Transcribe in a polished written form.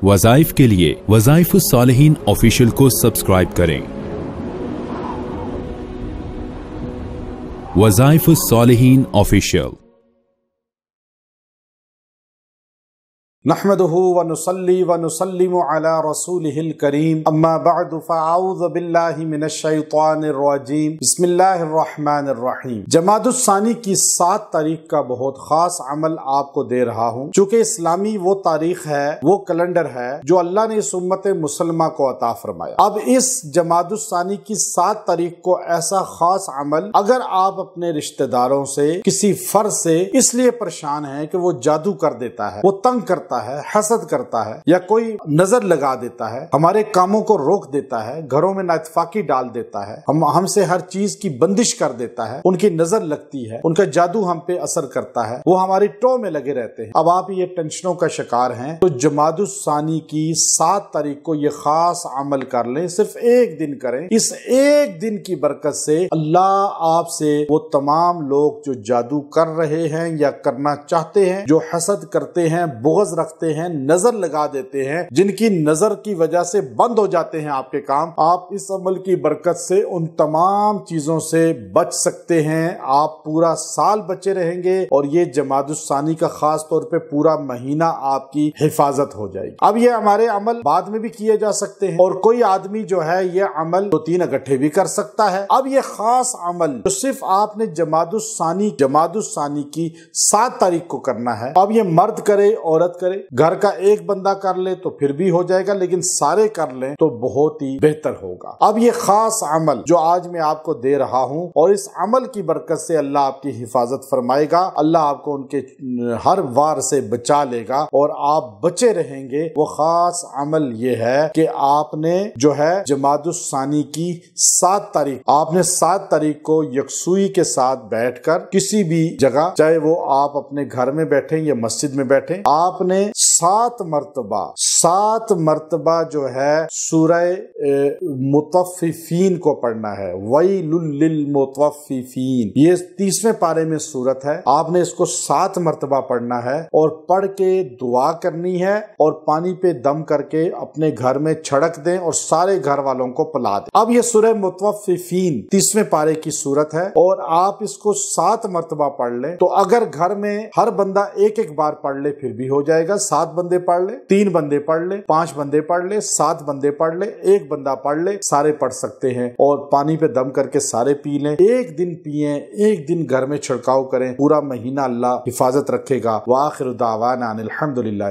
वज़ाइफ के लिए वज़ाइफ सालिहीन ऑफिशियल को सब्सक्राइब करें। वज़ाइफ सालिहीन ऑफिशियल। नहमदुहु व नुसल्ली व नुसल्लिमु अला रसूलिहिल करीम अम्मा बअदु फ़अऊज़ु बिल्लाहि मिनश शैतानिर रजीम बिस्मिल्लाहिर रहमानिर रहीम। जमादुस्सानी की 7 तारीख का बहुत खास अमल आपको दे रहा हूँ। चूँकि इस्लामी वो तारीख है, वो कैलेंडर है जो अल्लाह ने इस उम्मत मुसलमा को अता फरमाया। अब इस जमादुस्सानी की 7 तारीख को ऐसा खास अमल अगर आप अपने रिश्तेदारों से किसी फर्द से इसलिए परेशान हैं कि वो जादू कर देता है, वो तंग करता है, हसद करता है, या कोई नजर लगा देता है, हमारे कामों को रोक देता है, घरों में नाइतफाकी डाल देता है, हमसे हर चीज की बंदिश कर देता है, उनकी नजर लगती है, उनका जादू हम पे असर करता है, वो हमारी टो में लगे रहते हैं। अब आप ये टेंशनों का शिकार हैं तो जमादुस्सानी की 7 तारीख को ये खास अमल कर लें। सिर्फ एक दिन करें। इस एक दिन की बरकत से अल्लाह आपसे वो तमाम लोग जो जादू कर रहे हैं या करना चाहते हैं, जो हसद करते हैं, बुग़्ज़ रखते हैं, नजर लगा देते हैं, जिनकी नजर की वजह से बंद हो जाते हैं आपके काम, आप इस अमल की बरकत से उन तमाम चीजों से बच सकते हैं। आप पूरा साल बचे रहेंगे और ये जमादुस्सानी का खास तौर पे पूरा महीना आपकी हिफाजत हो जाएगी। अब ये हमारे अमल बाद में भी किए जा सकते हैं और कोई आदमी जो है ये अमल 2-3 इकट्ठे भी कर सकता है। अब ये खास अमल जो सिर्फ आपने जमादुस्सानी की 7 तारीख को करना है। अब ये मर्द करे, औरत करे, घर का एक बंदा कर ले तो फिर भी हो जाएगा, लेकिन सारे कर लें तो बहुत ही बेहतर होगा। अब ये खास अमल जो आज मैं आपको दे रहा हूं और इस अमल की बरकत से अल्लाह आपकी हिफाजत फरमाएगा, अल्लाह आपको उनके हर वार से बचा लेगा और आप बचे रहेंगे। वो खास अमल ये है कि आपने जो है जमादुस्सानी की 7 तारीख को यकसुई के साथ बैठकर किसी भी जगह, चाहे वो आप अपने घर में बैठे या मस्जिद में बैठे, आपने 7 मर्तबा जो है सूरह मुतफ्फिफीन को पढ़ना है। वैलुल लिल मुतफ्फिफीन, ये 30वें पारे में सूरत है। आपने इसको 7 मर्तबा पढ़ना है और पढ़ के दुआ करनी है और पानी पे दम करके अपने घर में छिड़क दें और सारे घर वालों को पिला दें। अब ये सूरह मुतफ्फिफीन 30वें पारे की सूरत है और आप इसको 7 मर्तबा पढ़ लें तो अगर घर में हर बंदा एक बार पढ़ ले फिर भी हो जाएगा। 7 बंदे पढ़ ले, 3 बंदे पढ़ ले, 5 बंदे पढ़ ले, 7 बंदे पढ़ ले, 1 बंदा पढ़ ले, सारे पढ़ सकते हैं और पानी पे दम करके सारे पी लें। एक दिन पिए, एक दिन घर में छिड़काव करें, पूरा महीना अल्लाह हिफाजत रखेगा। व आखिरु दावाना अनिल हम्दुलिल्लाह।